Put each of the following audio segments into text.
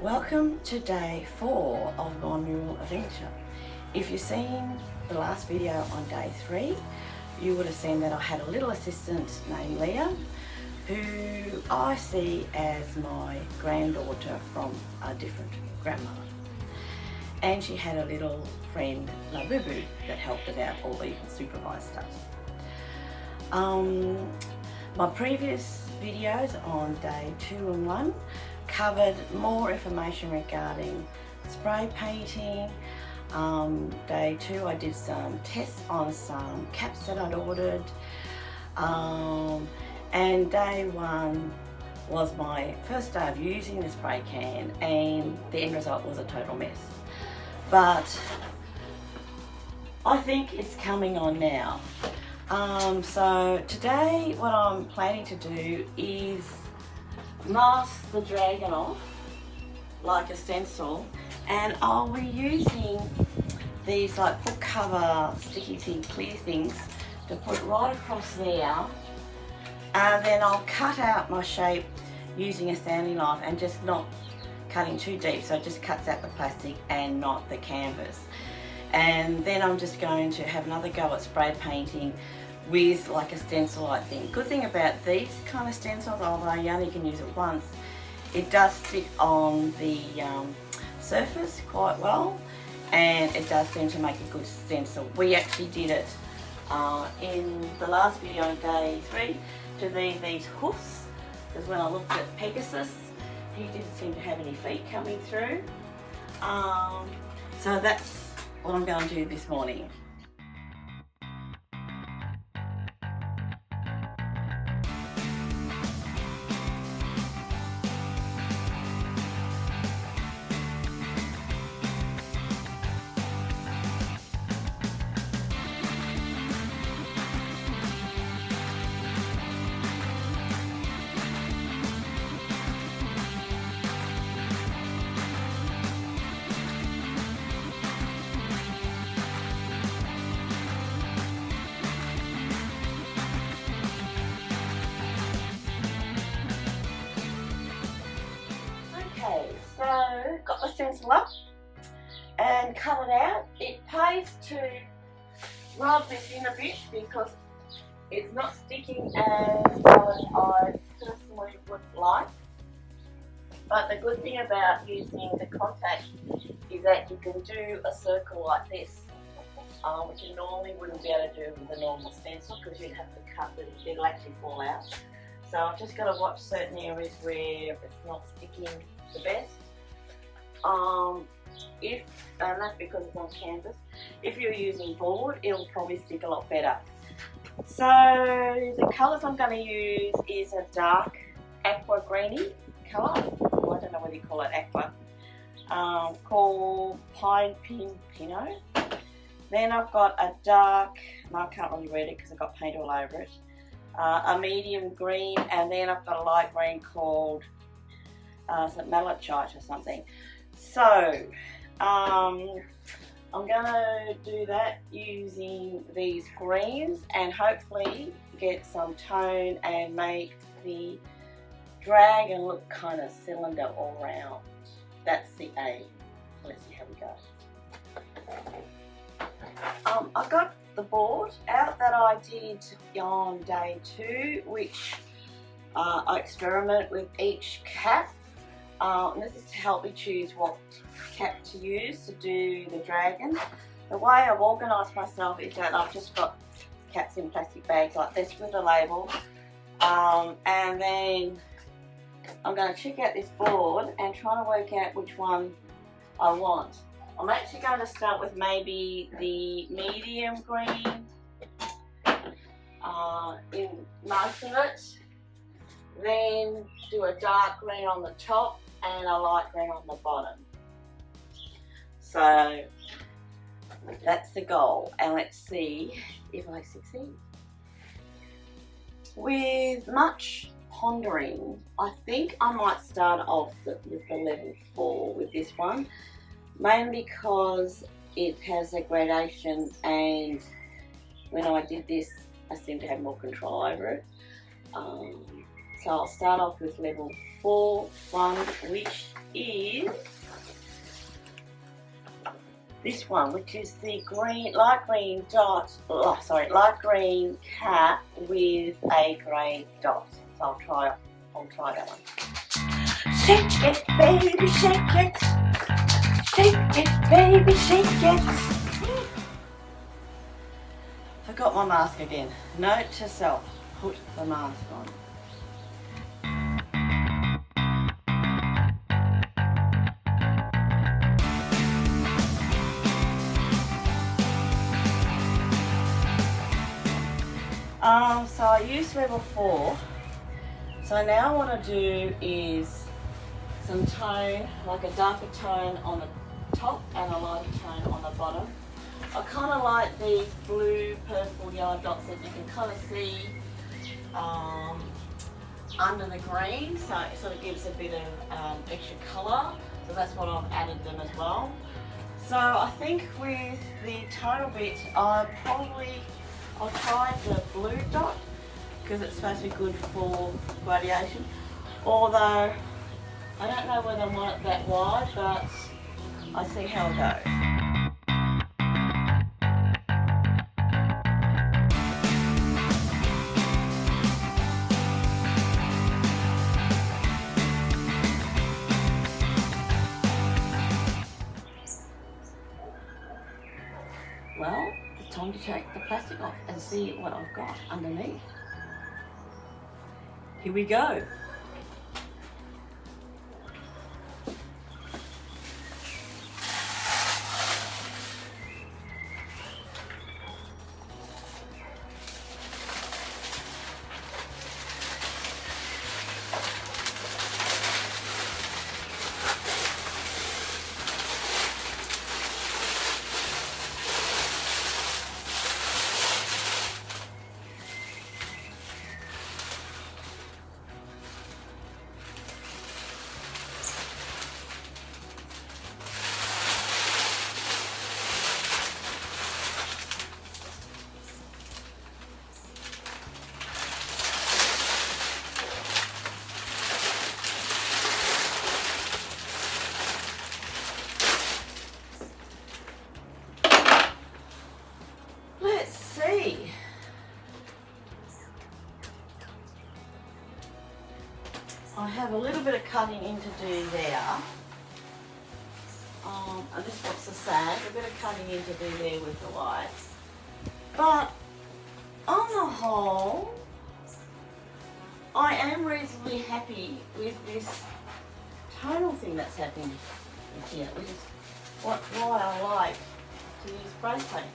Welcome to day 4 of my Mural Adventure. If you've seen the last video on day 3, you would have seen that I had a little assistant named Leah, who I see as my granddaughter from a different grandmother. And she had a little friend, La Boo Boo, that helped us out, or even supervised us. My previous videos on day 2 and 1 covered more information regarding spray painting. Day 2 I did some tests on some caps that I'd ordered, and day 1 was my first day of using the spray can, and the end result was a total mess. But I think it's coming on now. So today what I'm planning to do is mask the dragon off like a stencil, and I'll be using these like book cover sticky thing, clear things to put right across there, and then I'll cut out my shape using a Stanley knife and just not cutting too deep, so it just cuts out the plastic and not the canvas. And then I'm just going to have another go at spray painting with like a stencil like thing. Good thing about these kind of stencils, although you only can use it once, it does stick on the surface quite well, and it does seem to make a good stencil. We actually did it in the last video on day 3 to these hoofs, because when I looked at Pegasus, he didn't seem to have any feet coming through. So that's what I'm going to do this morning. So got the stencil up and cut it out. It pays to rub this in a bit because it's not sticking as well as I personally would like. But the good thing about using the contact is that you can do a circle like this, which you normally wouldn't be able to do with a normal stencil because you'd have to cut it, it'll actually fall out. So I've just got to watch certain areas where it's not sticking the best. And that's because it's on canvas. If you're using board, it'll probably stick a lot better. So the colours I'm going to use is a dark aqua greeny colour. Well, I don't know whether you call it aqua. Called Pine Pin Pinot. Then I've got a dark, no, I can't really read it because I've got paint all over it. A medium green, and then I've got a light green called malachite or something. So I'm gonna do that using these greens and hopefully get some tone and make the dragon look kind of cylinder all round. That's the aim. Let's see how we go. I got the board out that I did on day 2, which I experiment with each cap. And this is to help me choose what cap to use to do the dragon. The way I've organised myself is that I've just got caps in plastic bags like this with a label, and then I'm going to check out this board and try to work out which one I want. I'm actually going to start with maybe the medium green in most of it, then do a dark green on the top and a light green on the bottom. So that's the goal, and let's see if I succeed. With much pondering, I think I might start off with the level 4 with this one, mainly because it has a gradation, and when I did this I seem to have more control over it. So I'll start off with level 4, 1, which is this one, which is the light green cat with a grey dot. So I'll try that one. Shake it, baby, shake it. Shake it, baby, shake it. Forgot my mask again. Note to self, put the mask on. So I used level 4. So now what I do is some tone, like a darker tone on the top and a lighter tone on the bottom. I kind of like these blue, purple, yellow dots that you can kind of see under the green, so it sort of gives a bit of extra colour. So that's what I've added them as well. So I think with the tonal bit, I'll try the blue dot because it's supposed to be good for gradation. Although I don't know whether I want it that wide, but I see how it goes. Well, it's time to take the plastic off and see what I've got underneath. Here we go. I have a little bit of cutting in to do there. And this looks the sand, a bit of cutting in to do there with the lights. But on the whole, I am reasonably happy with this tonal thing that's happening here, which is why I like to use spray paint.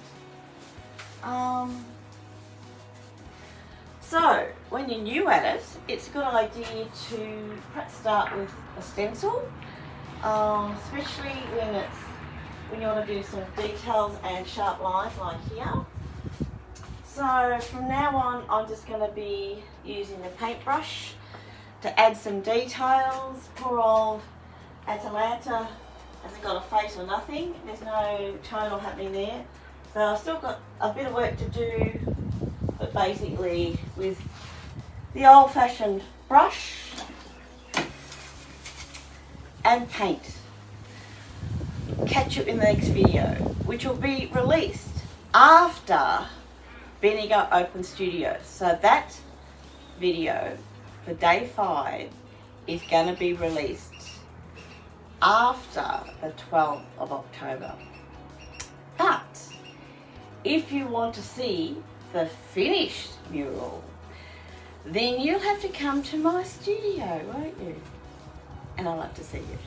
So, when you're new at it, it's a good idea to perhaps start with a stencil, especially when you want to do some details and sharp lines like here. So from now on, I'm just going to be using the paintbrush to add some details. Poor old Atalanta hasn't got a face or nothing. There's no tonal happening there. So I've still got a bit of work to do, but basically with the old-fashioned brush and paint. Catch you in the next video, which will be released after Bendigo Open Studios. So that video for day 5 is going to be released after the 12th of October. But if you want to see the finished mural, then you'll have to come to my studio, won't you? And I'd love to see you.